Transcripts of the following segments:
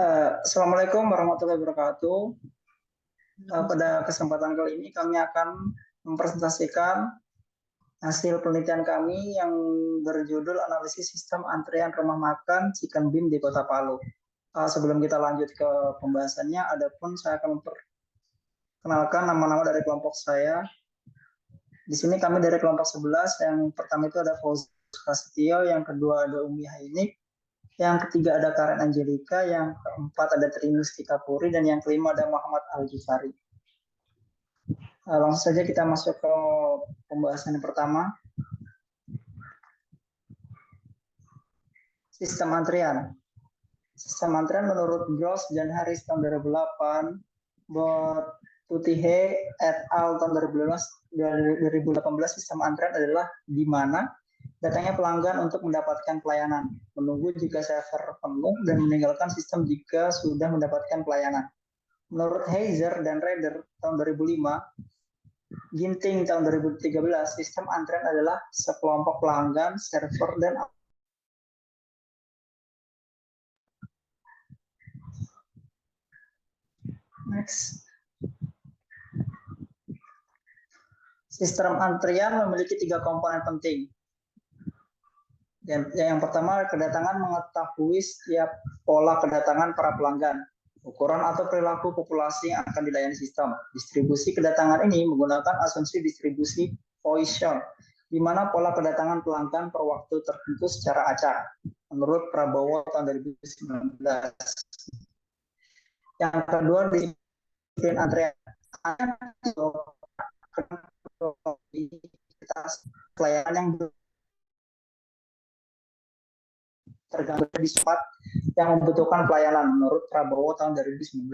Assalamualaikum warahmatullahi wabarakatuh. Pada kesempatan kali ini kami akan mempresentasikan hasil penelitian kami yang berjudul analisis sistem antrian rumah makan Chicken Beam di Kota Palu. Sebelum kita lanjut ke pembahasannya, adapun saya akan memperkenalkan nama-nama dari kelompok saya. Di sini kami dari kelompok 11, yang pertama itu ada Fauzi Prasetyo, yang kedua ada Umi Hainik, yang ketiga ada Karen Angelika, yang keempat ada Trimustika Puri, dan yang kelima ada Muhammad Al-Jifari. Langsung saja kita masuk ke pembahasan yang pertama. Sistem antrian. Sistem antrian menurut Gross dan Harris tahun 2008, Botutihe et al. Tahun 2018, sistem antrian adalah di mana datangnya pelanggan untuk mendapatkan pelayanan, menunggu jika server penuh, dan meninggalkan sistem jika sudah mendapatkan pelayanan. Menurut Heiser dan Rader tahun 2005, Ginting tahun 2013, sistem antrian adalah sekelompok pelanggan, server, dan next. Sistem antrian memiliki 3 komponen penting. Yang pertama, kedatangan mengetahui setiap pola kedatangan para pelanggan, ukuran atau perilaku populasi yang akan dilayani sistem. Distribusi kedatangan ini menggunakan asumsi distribusi Poisson, di mana pola kedatangan pelanggan per waktu tertentu secara acak, menurut Prabowo tahun 2019. Yang kedua, disiplin antrian. Pelayanan yang tergantung di spot yang membutuhkan pelayanan, menurut Prabowo tahun 2019.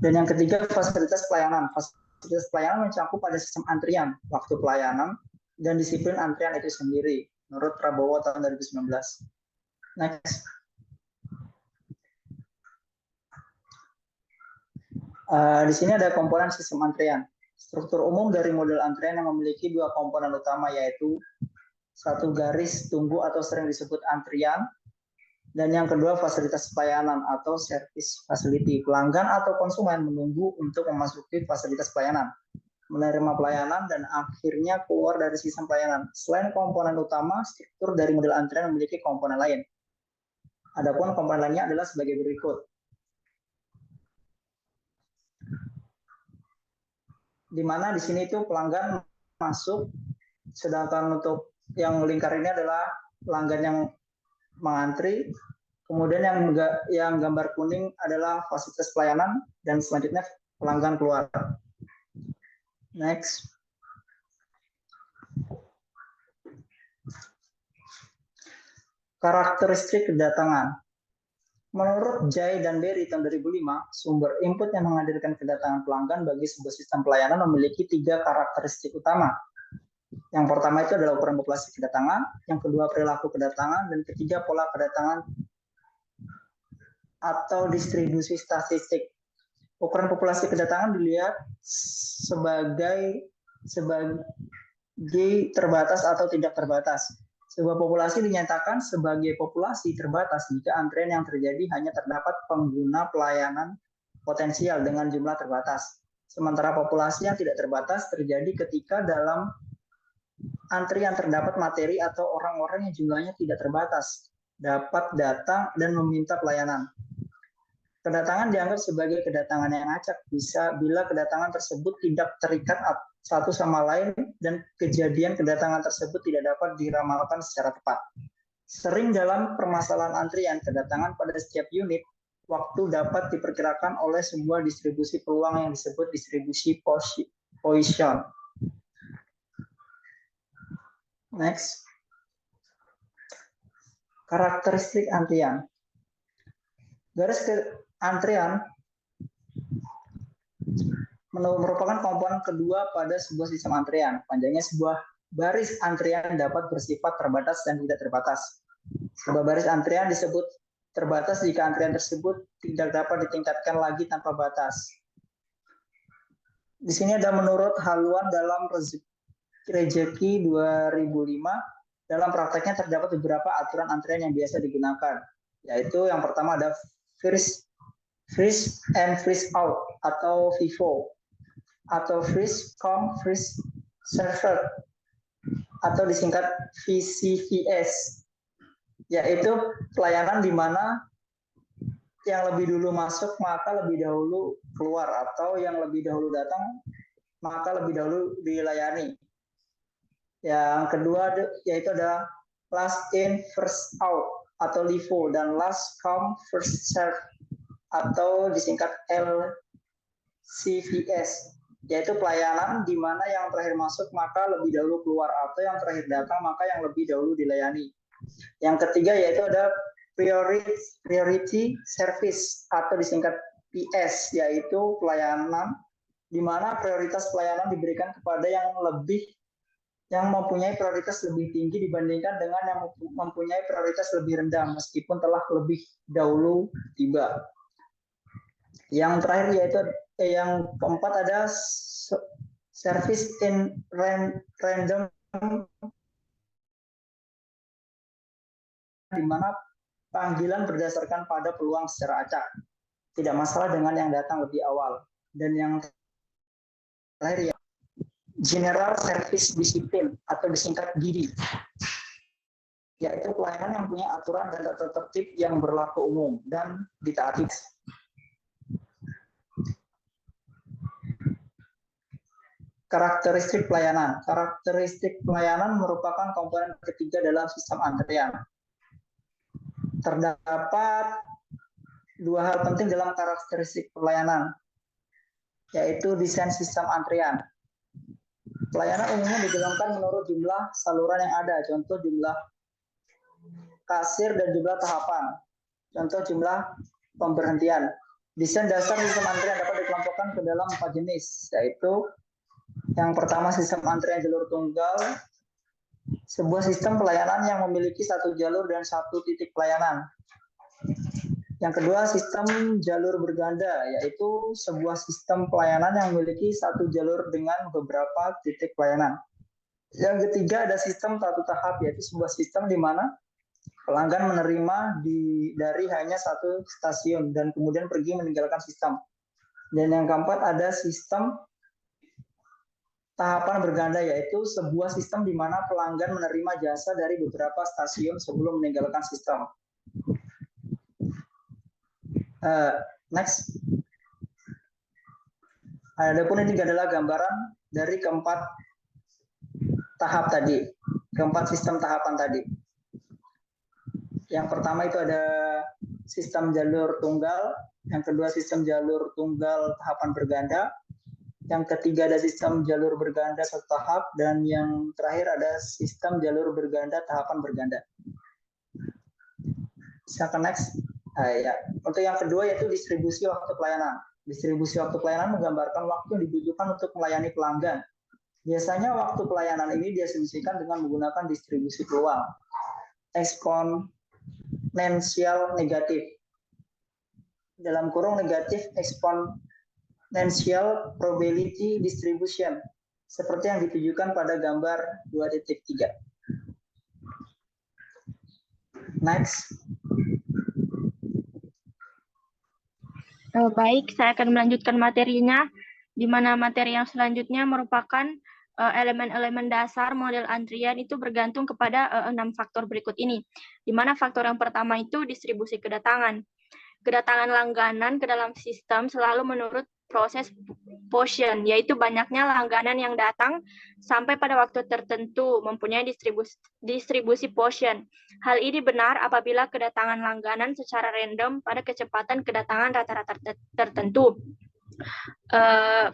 Dan yang ketiga, fasilitas pelayanan. Fasilitas pelayanan mencakup pada sistem antrian, waktu pelayanan, dan disiplin antrian itu sendiri, menurut Prabowo tahun 2019. Next. Di sini ada komponen sistem antrian. Struktur umum dari model antrian yang memiliki 2 komponen utama, yaitu satu, garis tunggu atau sering disebut antrian, dan yang kedua, fasilitas pelayanan atau service facility. Pelanggan atau konsumen menunggu untuk memasuki fasilitas pelayanan, menerima pelayanan, dan akhirnya keluar dari sistem pelayanan. Selain komponen utama, struktur dari model antrian memiliki komponen lain. Adapun komponen lainnya adalah sebagai berikut. Di mana di sini itu pelanggan masuk, sedangkan untuk yang lingkar ini adalah pelanggan yang mengantri. Kemudian yang gambar kuning adalah fasilitas pelayanan, dan selanjutnya pelanggan keluar. Next. Karakteristik kedatangan. Menurut Jay dan Berry tahun 2005, sumber input yang menghadirkan kedatangan pelanggan bagi sebuah sistem pelayanan memiliki 3 karakteristik utama. Yang pertama itu adalah ukuran populasi kedatangan, yang kedua perilaku kedatangan, dan ketiga pola kedatangan atau distribusi statistik. Ukuran populasi kedatangan dilihat sebagai terbatas atau tidak terbatas. Sebuah populasi dinyatakan sebagai populasi terbatas jika antrian yang terjadi hanya terdapat pengguna pelayanan potensial dengan jumlah terbatas. Sementara populasi yang tidak terbatas terjadi ketika dalam antrian terdapat materi atau orang-orang yang jumlahnya tidak terbatas, dapat datang dan meminta pelayanan. Kedatangan dianggap sebagai kedatangan yang acak bila kedatangan tersebut tidak terikat satu sama lain dan kejadian kedatangan tersebut tidak dapat diramalkan secara tepat. Sering dalam permasalahan antrian kedatangan pada setiap unit, waktu dapat diperkirakan oleh sebuah distribusi peluang yang disebut distribusi Poisson. Next. Karakteristik antrian. Garis antrian merupakan komponen kedua pada sebuah sistem antrian. Panjangnya sebuah baris antrian dapat bersifat terbatas dan tidak terbatas. Sebuah baris antrian disebut terbatas jika antrian tersebut tidak dapat ditingkatkan lagi tanpa batas. Di sini ada menurut haluan dalam Rejeki 2005, dalam prakteknya terdapat beberapa aturan antrian yang biasa digunakan. yaitu yang pertama ada freeze and freeze out atau FIFO, atau freeze come freeze server atau disingkat VCVS, yaitu pelayanan di mana yang lebih dulu masuk maka lebih dahulu keluar, atau yang lebih dahulu datang maka lebih dahulu dilayani. Yang kedua yaitu ada last in first out atau LIFO, dan last come first serve atau disingkat LCVS, yaitu pelayanan di mana yang terakhir masuk maka lebih dahulu keluar, atau yang terakhir datang maka yang lebih dahulu dilayani. Yang ketiga yaitu ada priority service atau disingkat PS, yaitu pelayanan di mana prioritas pelayanan diberikan kepada yang mempunyai prioritas lebih tinggi dibandingkan dengan yang mempunyai prioritas lebih rendah meskipun telah lebih dahulu tiba. Yang terakhir yaitu yang keempat ada service in random, di mana panggilan berdasarkan pada peluang secara acak, tidak masalah dengan yang datang lebih awal. Dan yang terakhir ya General Service Discipline atau disingkat GD, yaitu pelayanan yang punya aturan dan tata tertib yang berlaku umum dan ditaati. Karakteristik pelayanan. Karakteristik pelayanan merupakan komponen ketiga dalam sistem antrian. Terdapat dua hal penting dalam karakteristik pelayanan, yaitu desain sistem antrian. Pelayanan umumnya digolongkan menurut jumlah saluran yang ada, contoh jumlah kasir dan jumlah tahapan, contoh jumlah pemberhentian. Desain dasar sistem antrian dapat dikelompokkan ke dalam 4 jenis, yaitu yang pertama sistem antrian jalur tunggal, sebuah sistem pelayanan yang memiliki satu jalur dan satu titik pelayanan. Yang kedua sistem jalur berganda, yaitu sebuah sistem pelayanan yang memiliki satu jalur dengan beberapa titik pelayanan. Yang ketiga ada sistem satu tahap, yaitu sebuah sistem di mana pelanggan menerima dari hanya satu stasiun dan kemudian pergi meninggalkan sistem. Dan yang keempat ada sistem tahapan berganda, yaitu sebuah sistem di mana pelanggan menerima jasa dari beberapa stasiun sebelum meninggalkan sistem. Next. Adapun ini adalah gambaran dari keempat tahap tadi, keempat sistem tahapan tadi. Yang pertama itu ada sistem jalur tunggal, yang kedua sistem jalur tunggal tahapan berganda, yang ketiga ada sistem jalur berganda satu tahap, dan yang terakhir ada sistem jalur berganda tahapan berganda. Silakan next. Ya. Untuk yang kedua yaitu distribusi waktu pelayanan. Distribusi waktu pelayanan menggambarkan waktu yang dibutuhkan untuk melayani pelanggan. Biasanya waktu pelayanan ini diasumsikan dengan menggunakan distribusi peluang eksponensial negatif. Dalam kurung negatif exponential probability distribution, seperti yang ditujukan pada gambar 2.3. Next. Baik, saya akan melanjutkan materinya, di mana materi yang selanjutnya merupakan elemen-elemen dasar model antrian itu bergantung kepada 6 faktor berikut ini, di mana faktor yang pertama itu distribusi kedatangan. Kedatangan langganan ke dalam sistem selalu menurut proses Poisson, yaitu banyaknya langganan yang datang sampai pada waktu tertentu mempunyai distribusi Poisson. Hal ini benar apabila kedatangan langganan secara random pada kecepatan kedatangan rata-rata tertentu.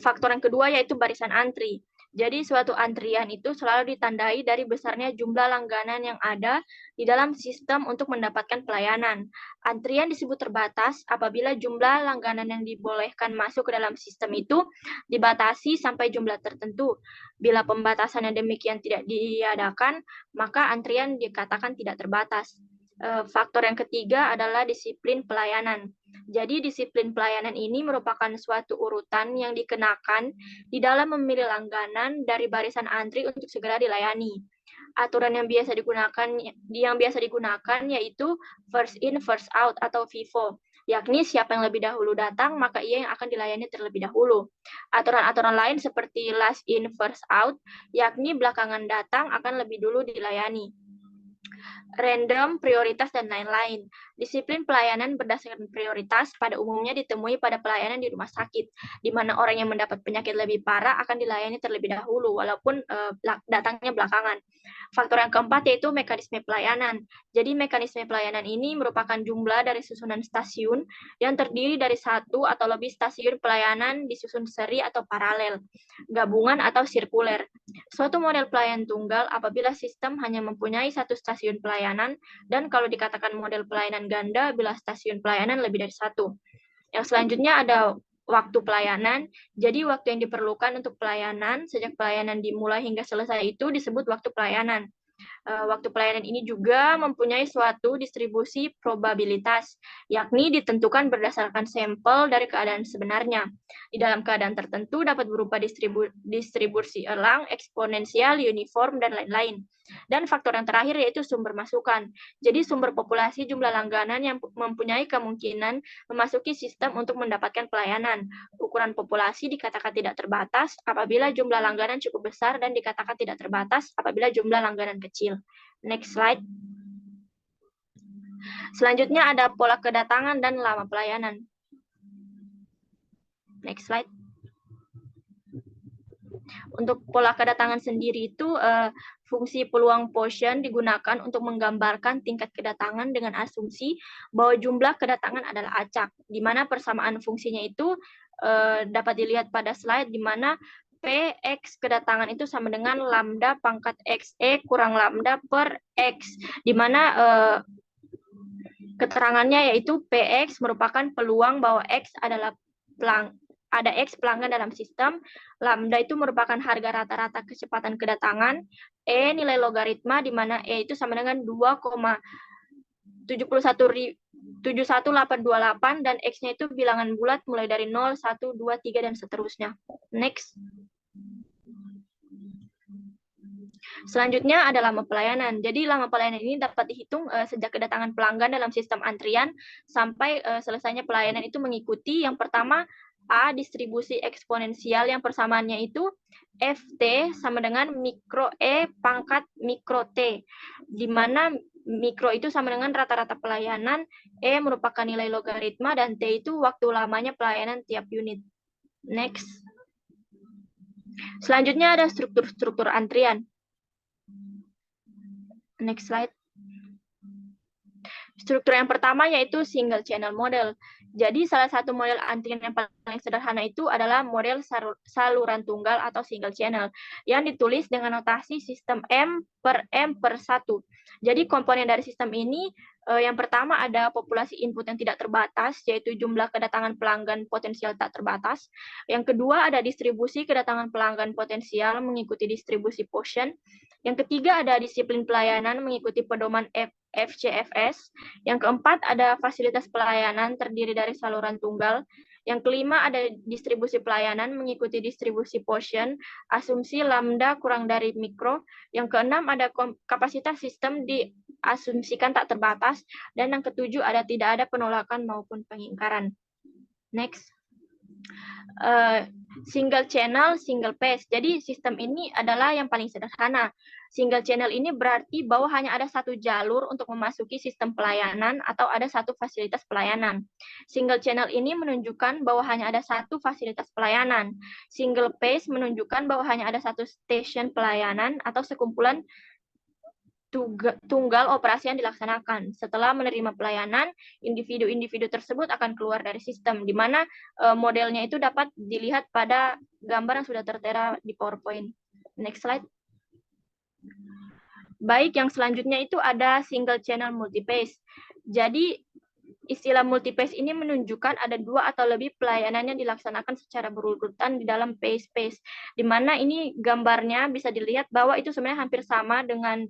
Faktor yang kedua yaitu barisan antri. Jadi suatu antrian itu selalu ditandai dari besarnya jumlah langganan yang ada di dalam sistem untuk mendapatkan pelayanan. Antrian disebut terbatas apabila jumlah langganan yang dibolehkan masuk ke dalam sistem itu dibatasi sampai jumlah tertentu. Bila pembatasan yang demikian tidak diadakan, maka antrian dikatakan tidak terbatas. Faktor yang ketiga adalah disiplin pelayanan. Jadi disiplin pelayanan ini merupakan suatu urutan yang dikenakan di dalam memilih langganan dari barisan antri untuk segera dilayani. Aturan yang biasa digunakan yaitu first in first out atau FIFO, yakni siapa yang lebih dahulu datang maka ia yang akan dilayani terlebih dahulu. Aturan-aturan lain seperti last in first out, yakni belakangan datang akan lebih dulu dilayani. Random, prioritas, dan lain-lain. Disiplin pelayanan berdasarkan prioritas pada umumnya ditemui pada pelayanan di rumah sakit, di mana orang yang mendapat penyakit lebih parah akan dilayani terlebih dahulu, walaupun datangnya belakangan. Faktor yang keempat yaitu mekanisme pelayanan. Jadi mekanisme pelayanan ini merupakan jumlah dari susunan stasiun yang terdiri dari satu atau lebih stasiun pelayanan disusun seri atau paralel, gabungan atau sirkuler. Suatu model pelayanan tunggal apabila sistem hanya mempunyai satu stasiun pelayanan, dan kalau dikatakan model pelayanan ganda bila stasiun pelayanan lebih dari satu. Yang selanjutnya ada waktu pelayanan. Jadi waktu yang diperlukan untuk pelayanan sejak pelayanan dimulai hingga selesai itu disebut waktu pelayanan. Waktu pelayanan ini juga mempunyai suatu distribusi probabilitas, yakni ditentukan berdasarkan sampel dari keadaan sebenarnya. Di dalam keadaan tertentu dapat berupa distribusi elang, eksponensial, uniform, dan lain-lain. Dan faktor yang terakhir yaitu sumber masukan. Jadi sumber populasi jumlah langganan yang mempunyai kemungkinan memasuki sistem untuk mendapatkan pelayanan. Ukuran populasi dikatakan tidak terbatas apabila jumlah langganan cukup besar dan dikatakan tidak terbatas apabila jumlah langganan kecil. Next slide. Selanjutnya ada pola kedatangan dan lama pelayanan. Next slide. Untuk pola kedatangan sendiri itu fungsi peluang Poisson digunakan untuk menggambarkan tingkat kedatangan dengan asumsi bahwa jumlah kedatangan adalah acak, di mana persamaan fungsinya itu dapat dilihat pada slide di mana Px kedatangan itu sama dengan lambda pangkat xe kurang lambda per x, di mana keterangannya yaitu Px merupakan peluang bahwa x adalah ada X pelanggan dalam sistem, lambda itu merupakan harga rata-rata kecepatan kedatangan, E nilai logaritma di mana E itu sama dengan 2,71828 dan X-nya itu bilangan bulat mulai dari 0, 1, 2, 3, dan seterusnya. Next. Selanjutnya ada lama pelayanan. Jadi lama pelayanan ini dapat dihitung sejak kedatangan pelanggan dalam sistem antrian sampai selesainya pelayanan itu mengikuti yang pertama A, distribusi eksponensial yang persamaannya itu Ft sama dengan mikro E pangkat mikro T, di mana mikro itu sama dengan rata-rata pelayanan, E merupakan nilai logaritma, dan T itu waktu lamanya pelayanan tiap unit. Next. Selanjutnya ada struktur-struktur antrian. Next slide. Struktur yang pertama yaitu single channel model. Jadi salah satu model antrian yang paling sederhana itu adalah model saluran tunggal atau single channel yang ditulis dengan notasi sistem M per 1. Jadi komponen dari sistem ini yang pertama ada populasi input yang tidak terbatas, yaitu jumlah kedatangan pelanggan potensial tak terbatas. Yang kedua ada distribusi kedatangan pelanggan potensial mengikuti distribusi Poisson. Yang ketiga ada disiplin pelayanan mengikuti pedoman FCFS. Yang keempat ada fasilitas pelayanan terdiri dari saluran tunggal. Yang kelima ada distribusi pelayanan mengikuti distribusi Poisson, asumsi lambda kurang dari mikro. Yang keenam ada kapasitas sistem diasumsikan tak terbatas. Dan yang ketujuh ada tidak ada penolakan maupun pengingkaran. Next. Single channel, single path. Jadi sistem ini adalah yang paling sederhana. Single channel ini berarti bahwa hanya ada satu jalur untuk memasuki sistem pelayanan atau ada satu fasilitas pelayanan. Single channel ini menunjukkan bahwa hanya ada satu fasilitas pelayanan. Single path menunjukkan bahwa hanya ada satu stasiun pelayanan atau sekumpulan tunggal operasi yang dilaksanakan. Setelah menerima pelayanan, individu-individu tersebut akan keluar dari sistem, di mana modelnya itu dapat dilihat pada gambar yang sudah tertera di PowerPoint. Next slide. Baik, yang selanjutnya itu ada single channel multipath. Jadi, istilah multipath ini menunjukkan ada dua atau lebih pelayanan yang dilaksanakan secara berurutan di dalam path, di mana ini gambarnya bisa dilihat bahwa itu sebenarnya hampir sama dengan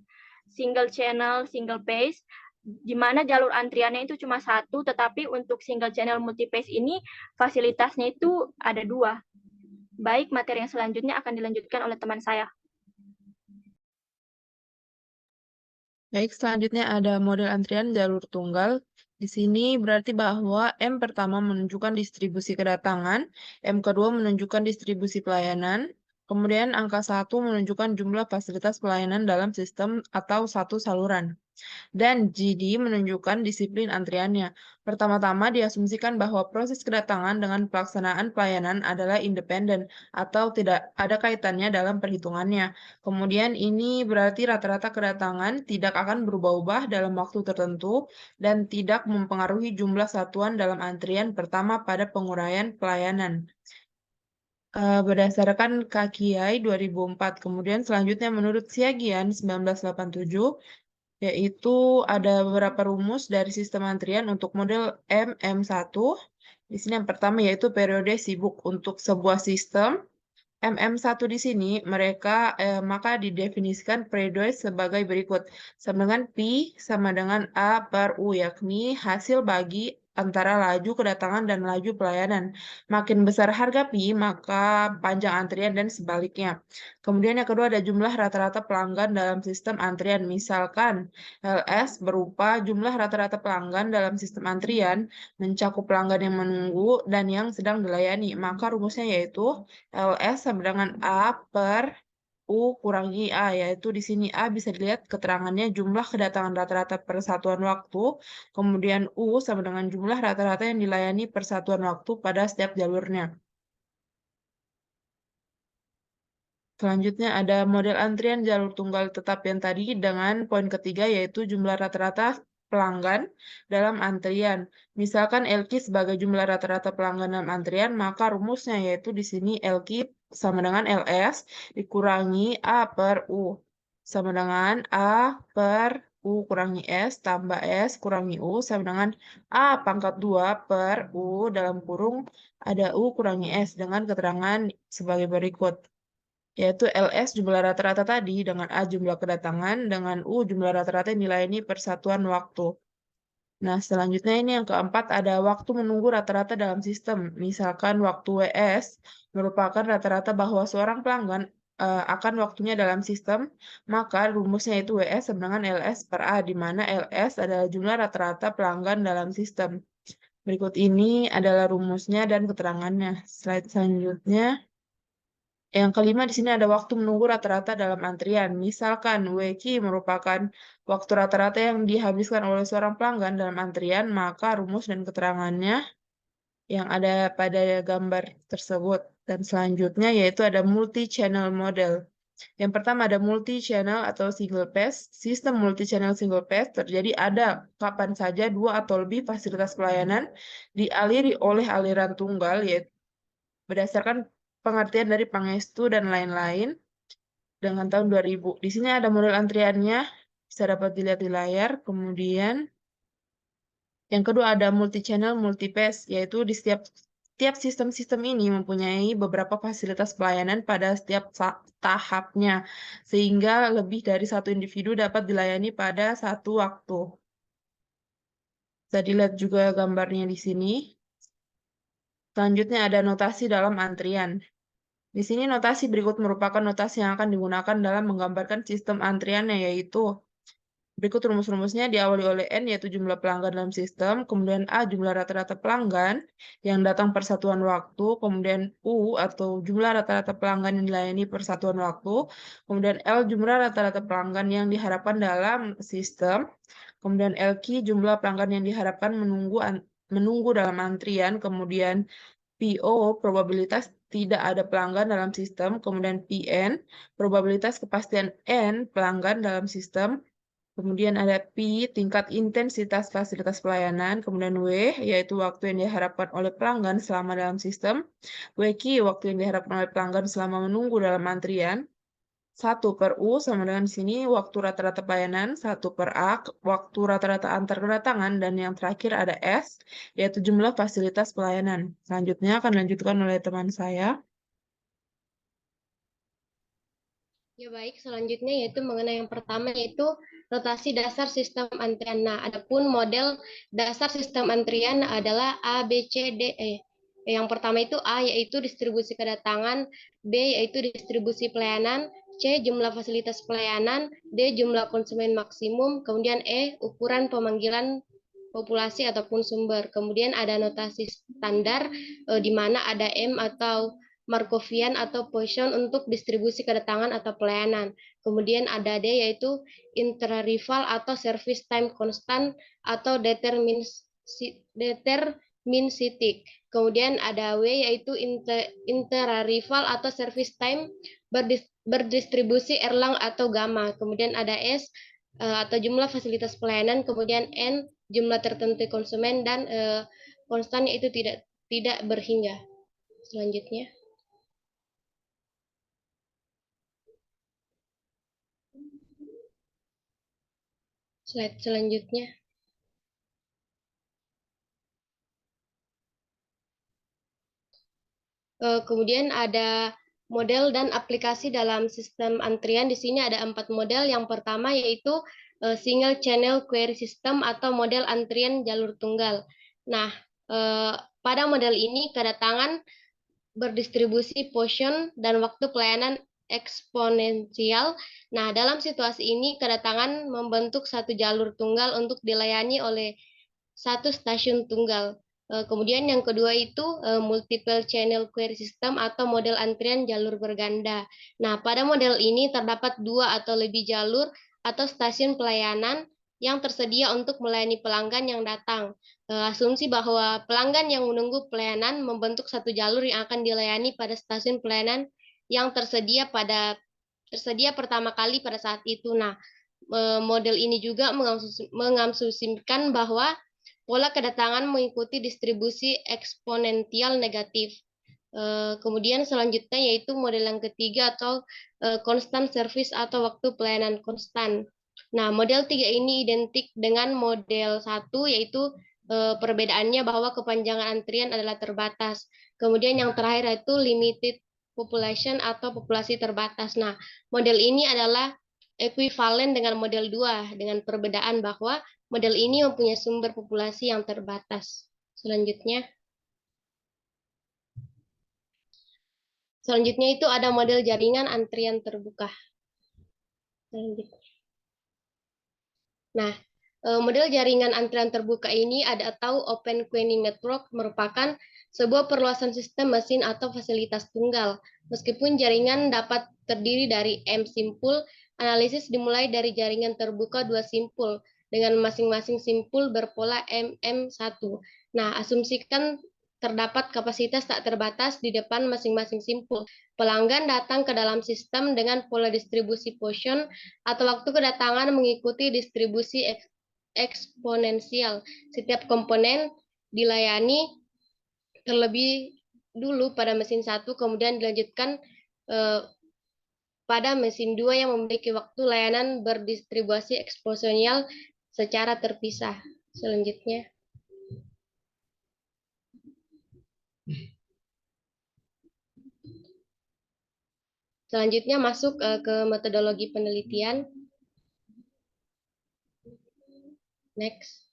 single channel, single path, di mana jalur antriannya itu cuma satu, tetapi untuk single channel multipath ini fasilitasnya itu ada dua. Baik, materi yang selanjutnya akan dilanjutkan oleh teman saya. Baik, selanjutnya ada model antrian jalur tunggal. Di sini berarti bahwa M pertama menunjukkan distribusi kedatangan, M kedua menunjukkan distribusi pelayanan, kemudian angka 1 menunjukkan jumlah fasilitas pelayanan dalam sistem atau satu saluran. Dan GD menunjukkan disiplin antriannya. Pertama-tama diasumsikan bahwa proses kedatangan dengan pelaksanaan pelayanan adalah independen atau tidak ada kaitannya dalam perhitungannya. Kemudian ini berarti rata-rata kedatangan tidak akan berubah-ubah dalam waktu tertentu dan tidak mempengaruhi jumlah satuan dalam antrian pertama pada penguraian pelayanan. Berdasarkan KKIAI 2004, kemudian selanjutnya menurut Siagian 1987, yaitu ada beberapa rumus dari sistem antrian untuk model MM1. Di sini yang pertama yaitu periode sibuk untuk sebuah sistem. MM1 di sini maka didefinisikan periode sebagai berikut. Sama dengan P sama dengan A per U, yakni hasil bagi antara laju kedatangan dan laju pelayanan. Makin besar harga P, maka panjang antrian dan sebaliknya. Kemudian yang kedua ada jumlah rata-rata pelanggan dalam sistem antrian. Misalkan LS berupa jumlah rata-rata pelanggan dalam sistem antrian mencakup pelanggan yang menunggu dan yang sedang dilayani. Maka rumusnya yaitu LS sama dengan A per U kurangi A, yaitu di sini A bisa dilihat keterangannya jumlah kedatangan rata-rata per satuan waktu, kemudian U sama dengan jumlah rata-rata yang dilayani per satuan waktu pada setiap jalurnya. Selanjutnya ada model antrian jalur tunggal tetap yang tadi dengan poin ketiga yaitu jumlah rata-rata pelanggan dalam antrian. Misalkan LQ sebagai jumlah rata-rata pelanggan dalam antrian, maka rumusnya yaitu di sini LQ sama dengan LS dikurangi A per U. Sama dengan A per U kurangi S tambah S kurangi U sama dengan A pangkat 2 per U dalam kurung ada U kurangi S dengan keterangan sebagai berikut. Yaitu LS jumlah rata-rata tadi dengan A jumlah kedatangan dengan U jumlah rata-rata yang dilayani per satuan waktu. Nah, selanjutnya ini yang keempat ada waktu menunggu rata-rata dalam sistem. Misalkan waktu WS merupakan rata-rata bahwa seorang pelanggan akan waktunya dalam sistem, maka rumusnya itu WS sama dengan LS per A, di mana LS adalah jumlah rata-rata pelanggan dalam sistem. Berikut ini adalah rumusnya dan keterangannya. Slide selanjutnya. Yang kelima di sini ada waktu menunggu rata-rata dalam antrian. Misalkan WQ merupakan waktu rata-rata yang dihabiskan oleh seorang pelanggan dalam antrian, maka rumus dan keterangannya yang ada pada gambar tersebut. Dan selanjutnya yaitu ada multi-channel model. Yang pertama ada multi-channel atau single pass. Sistem multi-channel single pass terjadi ada kapan saja dua atau lebih fasilitas pelayanan dialiri oleh aliran tunggal, yaitu berdasarkan pengertian dari Pangestu dan lain-lain dengan tahun 2000. Di sini ada model antriannya, bisa dapat dilihat di layar. Kemudian yang kedua ada multi-channel multi-pass, yaitu di setiap sistem-sistem ini mempunyai beberapa fasilitas pelayanan pada setiap tahapnya, sehingga lebih dari satu individu dapat dilayani pada satu waktu. Bisa dilihat juga gambarnya di sini. Selanjutnya ada notasi dalam antrian. Di sini notasi berikut merupakan notasi yang akan digunakan dalam menggambarkan sistem antriannya, yaitu berikut rumus-rumusnya diawali oleh N, yaitu jumlah pelanggan dalam sistem, kemudian A, jumlah rata-rata pelanggan yang datang per satuan waktu, kemudian U, atau jumlah rata-rata pelanggan yang dilayani per satuan waktu, kemudian L, jumlah rata-rata pelanggan yang diharapkan dalam sistem, kemudian LQ, jumlah pelanggan yang diharapkan menunggu dalam antrian, kemudian PO, probabilitas tidak ada pelanggan dalam sistem, kemudian PN, probabilitas kepastian N pelanggan dalam sistem, kemudian ada P, tingkat intensitas fasilitas pelayanan, kemudian W, yaitu waktu yang diharapkan oleh pelanggan selama dalam sistem, WQ, waktu yang diharapkan oleh pelanggan selama menunggu dalam antrian, 1 per U sama dengan di sini waktu rata-rata pelayanan, 1 per A, waktu rata-rata antar kedatangan, dan yang terakhir ada S, yaitu jumlah fasilitas pelayanan. Selanjutnya akan dilanjutkan oleh teman saya. Ya baik, selanjutnya yaitu mengenai yang pertama yaitu notasi dasar sistem antrian. Nah, adapun model dasar sistem antrian adalah A, B, C, D, E. Yang pertama itu A yaitu distribusi kedatangan, B yaitu distribusi pelayanan, C. Jumlah fasilitas pelayanan. D. Jumlah konsumen maksimum. Kemudian E. Ukuran pemanggilan populasi ataupun sumber. Kemudian ada notasi standar di mana ada M atau Markovian atau Poisson untuk distribusi kedatangan atau pelayanan. Kemudian ada D yaitu intrarival atau service time constant atau deterministic. Kemudian ada W yaitu interarival atau service time berdistribusi Erlang atau gamma. Kemudian ada S atau jumlah fasilitas pelayanan, kemudian N jumlah tertentu konsumen, dan konstannya itu tidak berhingga. Selanjutnya. Slide selanjutnya. Kemudian ada model dan aplikasi dalam sistem antrian. Di sini ada 4 model. Yang pertama yaitu single channel query system atau model antrian jalur tunggal. Nah, pada model ini kedatangan berdistribusi Poisson dan waktu pelayanan eksponensial. Nah, dalam situasi ini kedatangan membentuk satu jalur tunggal untuk dilayani oleh satu stasiun tunggal. Kemudian yang kedua itu multiple channel query system atau model antrian jalur berganda. Nah, pada model ini terdapat 2 atau lebih jalur atau stasiun pelayanan yang tersedia untuk melayani pelanggan yang datang. Asumsi bahwa pelanggan yang menunggu pelayanan membentuk satu jalur yang akan dilayani pada stasiun pelayanan yang tersedia pertama kali pada saat itu. Nah, model ini juga mengasumsikan bahwa pola kedatangan mengikuti distribusi eksponensial negatif. Kemudian selanjutnya yaitu model yang ketiga atau constant service atau waktu pelayanan konstan. Nah, model 3 ini identik dengan model 1 yaitu perbedaannya bahwa kepanjangan antrian adalah terbatas. Kemudian yang terakhir yaitu limited population atau populasi terbatas. Nah, model ini adalah ekuivalen dengan model 2 dengan perbedaan bahwa model ini mempunyai sumber populasi yang terbatas. Selanjutnya itu ada model jaringan antrian terbuka. Nah, model jaringan antrian terbuka ini atau Open Queuing Network merupakan sebuah perluasan sistem mesin atau fasilitas tunggal. Meskipun jaringan dapat terdiri dari M simpul, analisis dimulai dari jaringan terbuka 2 simpul dengan masing-masing simpul berpola MM1. Nah, asumsikan terdapat kapasitas tak terbatas di depan masing-masing simpul. Pelanggan datang ke dalam sistem dengan pola distribusi Poisson atau waktu kedatangan mengikuti distribusi eksponensial. Setiap komponen dilayani terlebih dulu pada mesin 1, kemudian dilanjutkan pada mesin 2 yang memiliki waktu layanan berdistribusi eksponensial secara terpisah. Selanjutnya. Selanjutnya masuk ke metodologi penelitian. Next.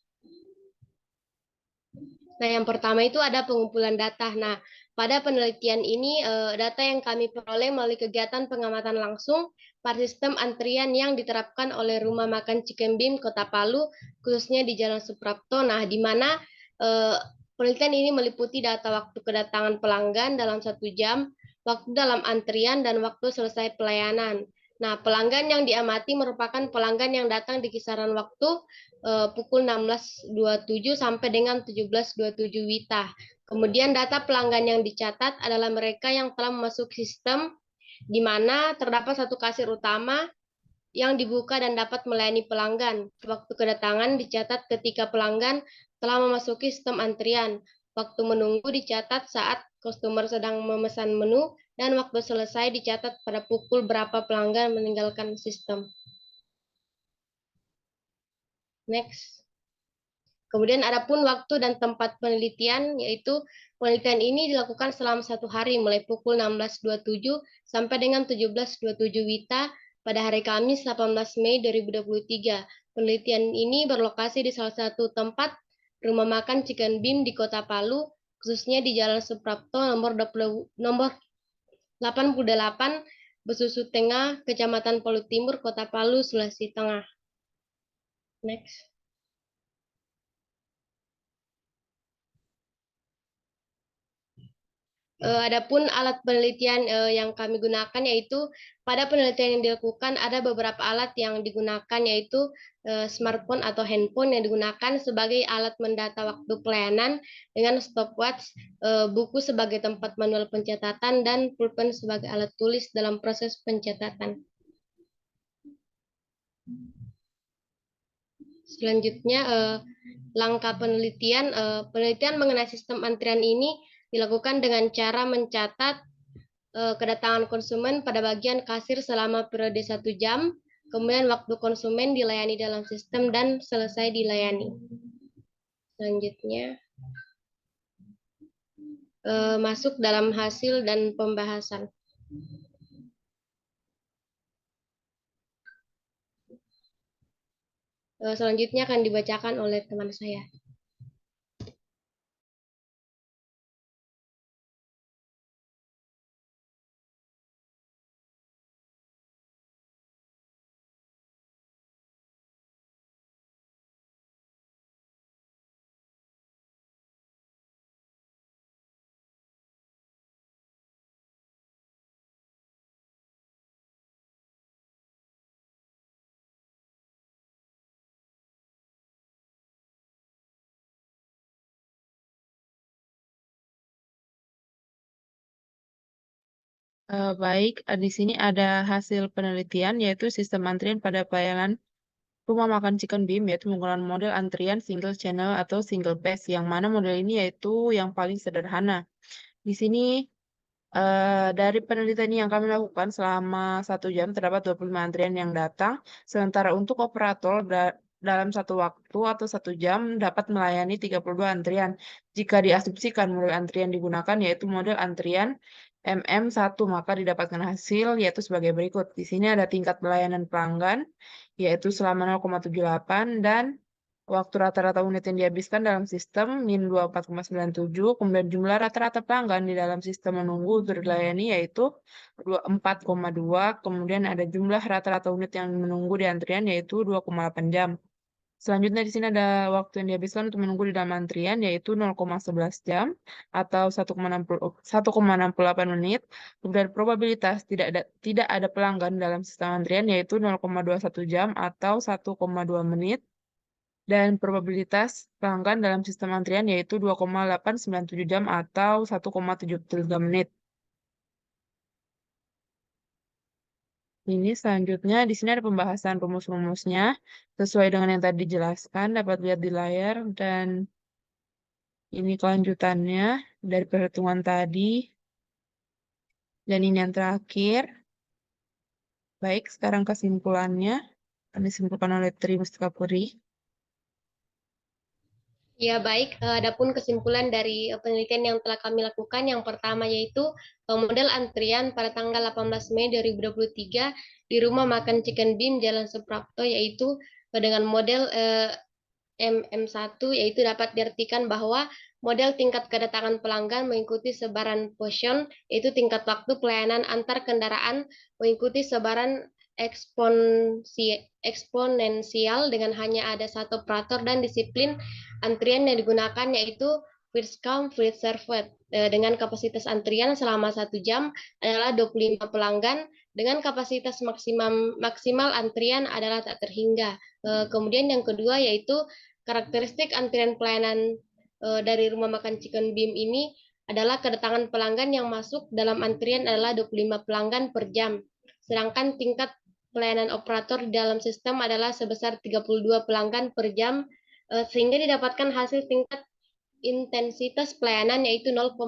Nah, yang pertama itu ada pengumpulan data. Nah, pada penelitian ini, data yang kami peroleh melalui kegiatan pengamatan langsung pada sistem antrian yang diterapkan oleh Rumah Makan Chicken Beam Kota Palu, khususnya di Jalan Suprapto. Nah, di mana penelitian ini meliputi data waktu kedatangan pelanggan dalam 1 jam, waktu dalam antrian, dan waktu selesai pelayanan. Nah, pelanggan yang diamati merupakan pelanggan yang datang di kisaran waktu pukul 16.27 sampai dengan 17.27 WITA. Kemudian data pelanggan yang dicatat adalah mereka yang telah memasuki sistem, di mana terdapat satu kasir utama yang dibuka dan dapat melayani pelanggan. Waktu kedatangan dicatat ketika pelanggan telah memasuki sistem antrian. Waktu menunggu dicatat saat customer sedang memesan menu, dan waktu selesai dicatat pada pukul berapa pelanggan meninggalkan sistem. Next. Kemudian adapun waktu dan tempat penelitian, yaitu penelitian ini dilakukan selama 1 hari mulai pukul 16.27 sampai dengan 17.27 WITA pada hari Kamis 18 Mei 2023. Penelitian ini berlokasi di salah satu tempat rumah makan Chicken Beam di Kota Palu, khususnya di Jalan Suprapto nomor 88 Besusu Tengah, Kecamatan Palu Timur, Kota Palu, Sulawesi Tengah. Next. Adapun alat penelitian yang kami gunakan yaitu pada penelitian yang dilakukan ada beberapa alat yang digunakan yaitu smartphone atau handphone yang digunakan sebagai alat mendata waktu pelayanan dengan stopwatch, buku sebagai tempat manual pencatatan, dan pulpen sebagai alat tulis dalam proses pencatatan. Selanjutnya, langkah penelitian. Penelitian mengenai sistem antrian ini dilakukan dengan cara mencatat kedatangan konsumen pada bagian kasir selama periode 1 jam, kemudian waktu konsumen dilayani dalam sistem dan selesai dilayani. Selanjutnya, masuk dalam hasil dan pembahasan. Selanjutnya akan dibacakan oleh teman saya. Baik, di sini ada hasil penelitian yaitu sistem antrian pada pelayanan rumah makan Chicken Beam, yaitu menggunakan model antrian single channel atau single pass, yang mana model ini yaitu yang paling sederhana. Di sini dari penelitian yang kami lakukan selama 1 jam terdapat 25 antrian yang datang, sementara untuk operator dalam satu waktu atau 1 jam dapat melayani 32 antrian. Jika diasumsikan model antrian digunakan yaitu model antrian MM1, maka didapatkan hasil yaitu sebagai berikut. Di sini ada tingkat pelayanan pelanggan yaitu selama 0,78 dan waktu rata-rata unit yang dihabiskan dalam sistem min 24,97, kemudian jumlah rata-rata pelanggan di dalam sistem menunggu untuk dilayani yaitu 24,2, kemudian ada jumlah rata-rata unit yang menunggu di antrian yaitu 2,8 jam. Selanjutnya di sini ada waktu yang dihabiskan untuk menunggu di dalam antrian yaitu 0,11 jam atau 1,68 menit. Kemudian probabilitas tidak ada pelanggan dalam sistem antrian yaitu 0,21 jam atau 1,2 menit. Dan probabilitas pelanggan dalam sistem antrian yaitu 2,897 jam atau 1,73 menit. Ini selanjutnya di sini ada pembahasan rumus-rumusnya sesuai dengan yang tadi dijelaskan, dapat lihat di layar, dan ini kelanjutannya dari perhitungan tadi. Dan ini yang terakhir. Baik, sekarang kesimpulannya akan disimpulkan oleh Tri Mustika Puri. Ya, baik. Adapun kesimpulan dari penelitian yang telah kami lakukan, yang pertama yaitu model antrian pada tanggal 18 Mei 2023 di Rumah Makan Chicken Beam Jalan Suprapto, yaitu dengan model MM1, yaitu dapat diartikan bahwa model tingkat kedatangan pelanggan mengikuti sebaran Poisson, yaitu tingkat waktu pelayanan antar kendaraan mengikuti sebaran eksponensial dengan hanya ada satu operator, dan disiplin antrian yang digunakan yaitu first come first served, dengan kapasitas antrian selama 1 jam adalah 25 pelanggan, dengan kapasitas maksimal antrian adalah tak terhingga. Kemudian yang kedua yaitu karakteristik antrian pelayanan dari Rumah Makan Chicken Beam ini adalah kedatangan pelanggan yang masuk dalam antrian adalah 25 pelanggan per jam. Sedangkan tingkat pelayanan operator di dalam sistem adalah sebesar 32 pelanggan per jam, sehingga didapatkan hasil tingkat intensitas pelayanan yaitu 0,78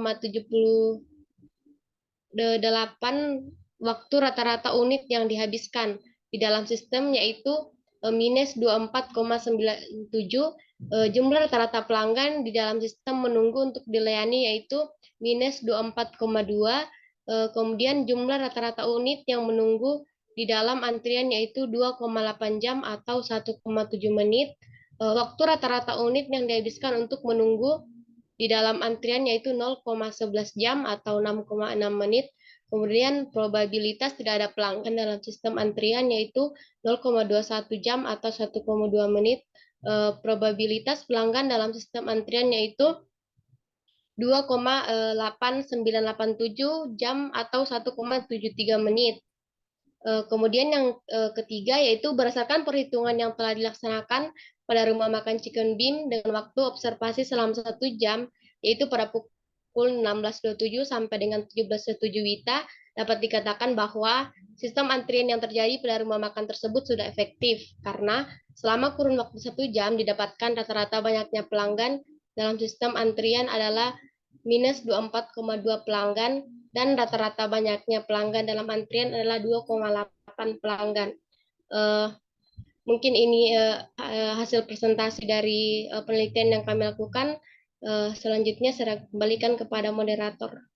waktu rata-rata unit yang dihabiskan di dalam sistem, yaitu minus 24,97. Jumlah rata-rata pelanggan di dalam sistem menunggu untuk dilayani yaitu minus 24,2. Kemudian jumlah rata-rata unit yang menunggu di dalam antrian yaitu 2,8 jam atau 1,7 menit. Waktu rata-rata unit yang dihabiskan untuk menunggu di dalam antrian yaitu 0,11 jam atau 6,6 menit. Kemudian probabilitas tidak ada pelanggan dalam sistem antrian yaitu 0,21 jam atau 1,2 menit. Probabilitas pelanggan dalam sistem antrian yaitu 2,8987 jam atau 1,73 menit. Kemudian yang ketiga yaitu berdasarkan perhitungan yang telah dilaksanakan pada rumah makan Chicken Beam dengan waktu observasi selama 1 jam, yaitu pada pukul 16.27 sampai dengan 17.07 WITA, dapat dikatakan bahwa sistem antrian yang terjadi pada rumah makan tersebut sudah efektif, karena selama kurun waktu 1 jam didapatkan rata-rata banyaknya pelanggan dalam sistem antrian adalah minus 24,2 pelanggan, dan rata-rata banyaknya pelanggan dalam antrian adalah 2,8 pelanggan. Mungkin ini hasil presentasi dari penelitian yang kami lakukan. Selanjutnya saya kembalikan kepada moderator.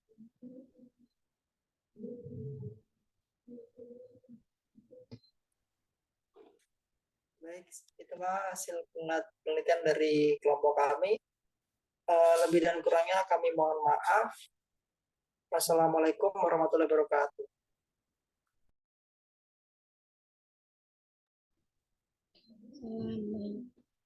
Baik, itulah hasil penelitian dari kelompok kami. Lebih dan kurangnya kami mohon maaf. Wassalamualaikum warahmatullahi wabarakatuh. Selamat.